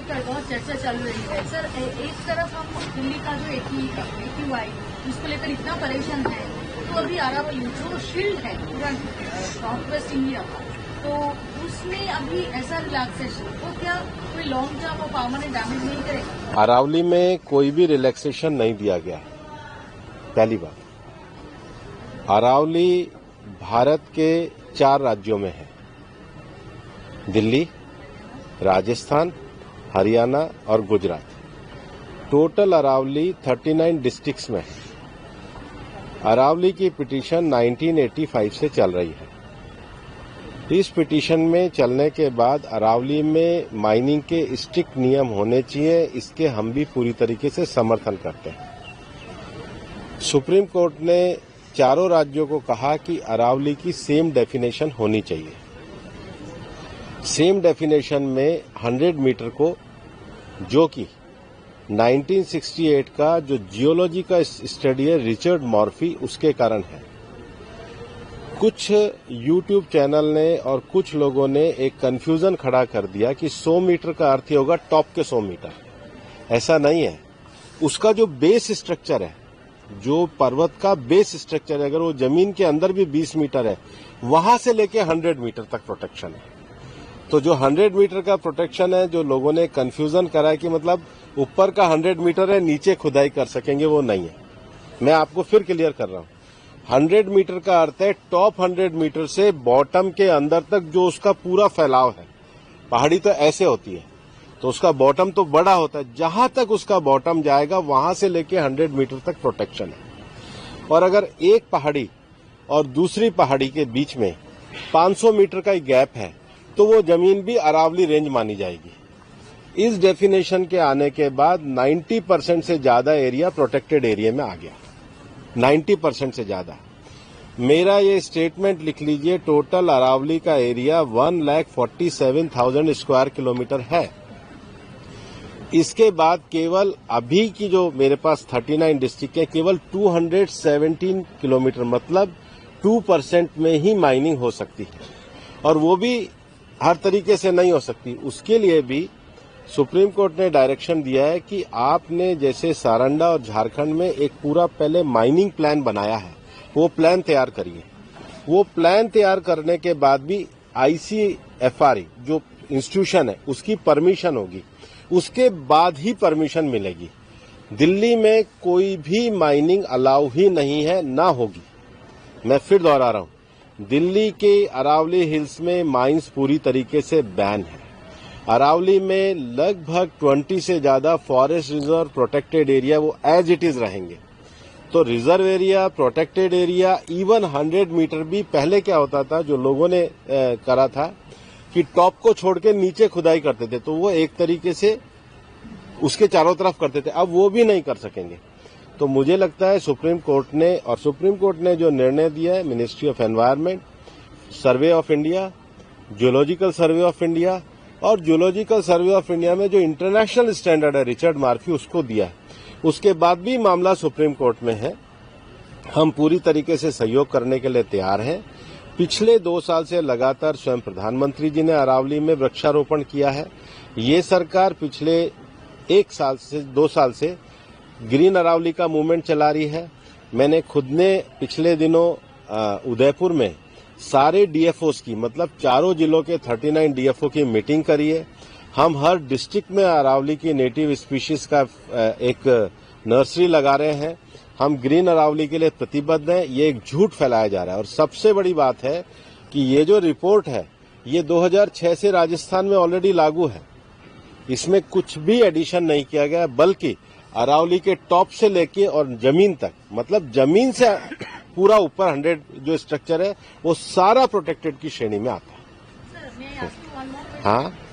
का बहुत चर्चा चल रही है सर। एक तरफ हम दिल्ली का जो AQI उसको लेकर इतना परेशान है, तो अभी अरावली जो शील्ड है पूरा नॉर्थ वेस्ट इंडिया का, तो उसमें अभी ऐसा रिलैक्सेशन तो क्या कोई लॉन्ग टर्म और परमानेंट डैमेज नहीं करेगा? अरावली में कोई भी रिलैक्सेशन नहीं दिया गया है। पहली बात, अरावली भारत के 4 राज्यों में है, दिल्ली, राजस्थान, हरियाणा और गुजरात। टोटल अरावली 39 डिस्ट्रिक्ट्स में है। अरावली की पिटीशन 1985 से चल रही है। इस पिटीशन में चलने के बाद अरावली में माइनिंग के स्ट्रिक्ट नियम होने चाहिए, इसके हम भी पूरी तरीके से समर्थन करते हैं। सुप्रीम कोर्ट ने चारों राज्यों को कहा कि अरावली की सेम डेफिनेशन होनी चाहिए। सेम डेफिनेशन में 100 मीटर को, जो कि 1968 का जो जियोलॉजी का स्टडी है रिचर्ड मॉर्फी, उसके कारण है। कुछ यूट्यूब चैनल ने और कुछ लोगों ने एक कंफ्यूजन खड़ा कर दिया कि 100 मीटर का अर्थ ही होगा टॉप के 100 मीटर। ऐसा नहीं है। उसका जो बेस स्ट्रक्चर है, जो पर्वत का बेस स्ट्रक्चर है, अगर वो जमीन के अंदर भी 20 मीटर है, वहां से लेके 100 मीटर तक प्रोटेक्शन है। तो जो 100 मीटर का प्रोटेक्शन है, जो लोगों ने कंफ्यूजन करा है कि मतलब ऊपर का 100 मीटर है, नीचे खुदाई कर सकेंगे, वो नहीं है। मैं आपको फिर क्लियर कर रहा हूं। 100 मीटर का अर्थ है टॉप 100 मीटर से बॉटम के अंदर तक जो उसका पूरा फैलाव है। पहाड़ी तो ऐसे होती है, तो उसका बॉटम तो बड़ा होता है। जहां तक उसका बॉटम जाएगा वहां से लेके 100 मीटर तक प्रोटेक्शन है। और अगर एक पहाड़ी और दूसरी पहाड़ी के बीच में 500 मीटर का ही गैप है, तो वो जमीन भी अरावली रेंज मानी जाएगी। इस डेफिनेशन के आने के बाद 90% से ज्यादा एरिया प्रोटेक्टेड एरिया में आ गया। 90% से ज्यादा। मेरा ये स्टेटमेंट लिख लीजिए, टोटल अरावली का एरिया 1,47,000 स्क्वायर किलोमीटर है। इसके बाद केवल अभी की जो मेरे पास 39 डिस्ट्रिक्ट है, केवल 217 किलोमीटर, मतलब 2% में ही माइनिंग हो सकती है, और वो भी हर तरीके से नहीं हो सकती। उसके लिए भी सुप्रीम कोर्ट ने डायरेक्शन दिया है कि आपने जैसे सारंडा और झारखंड में एक पूरा पहले माइनिंग प्लान बनाया है, वो प्लान तैयार करिए। वो प्लान तैयार करने के बाद भी ICFR जो इंस्टीट्यूशन है उसकी परमिशन होगी, उसके बाद ही परमिशन मिलेगी। दिल्ली में कोई भी माइनिंग अलाउ ही नहीं है, ना होगी। मैं फिर दोहरा रहा हूं, दिल्ली के अरावली हिल्स में माइंस पूरी तरीके से बैन है। अरावली में लगभग 20 से ज्यादा फॉरेस्ट रिजर्व प्रोटेक्टेड एरिया वो एज इट इज रहेंगे। तो reserve area, protected area, even 100 metre भी पहले क्या होता था, जो लोगों ने करा था कि टॉप को छोड़ के नीचे खुदाई करते थे, तो वो एक तरीके से उसके चारों तरफ करते थे। अब वो भी नहीं कर सकेंगे। तो मुझे लगता है सुप्रीम कोर्ट ने जो निर्णय दिया है, ministry of environment, survey of India, geological survey of India, और जियोलॉजिकल सर्वे ऑफ इंडिया में जो इंटरनेशनल स्टैंडर्ड है रिचर्ड मॉर्फी, उसको दिया है। उसके बाद भी मामला सुप्रीम कोर्ट में है। हम पूरी तरीके से सहयोग करने के लिए तैयार हैं। पिछले 2 साल से लगातार स्वयं प्रधानमंत्री जी ने अरावली में वृक्षारोपण किया है। ये सरकार पिछले 2 साल से ग्रीन अरावली का मूवमेंट चला रही है। मैंने खुद ने पिछले दिनों उदयपुर में सारे DFOs की, मतलब चारों जिलों के 39 DFO की मीटिंग करी है। हम हर डिस्ट्रिक्ट में अरावली की नेटिव स्पीशीज का एक नर्सरी लगा रहे हैं। हम ग्रीन अरावली के लिए प्रतिबद्ध हैं। ये एक झूठ फैलाया जा रहा है। और सबसे बड़ी बात है कि ये जो रिपोर्ट है, ये 2006 से राजस्थान में ऑलरेडी लागू है। इसमें कुछ भी एडिशन नहीं किया गया, बल्कि अरावली के टॉप से लेके और जमीन तक, मतलब जमीन से पूरा ऊपर 100 जो स्ट्रक्चर है, वो सारा प्रोटेक्टेड की श्रेणी में आता है। सर, मैं आपको one more question। हाँ।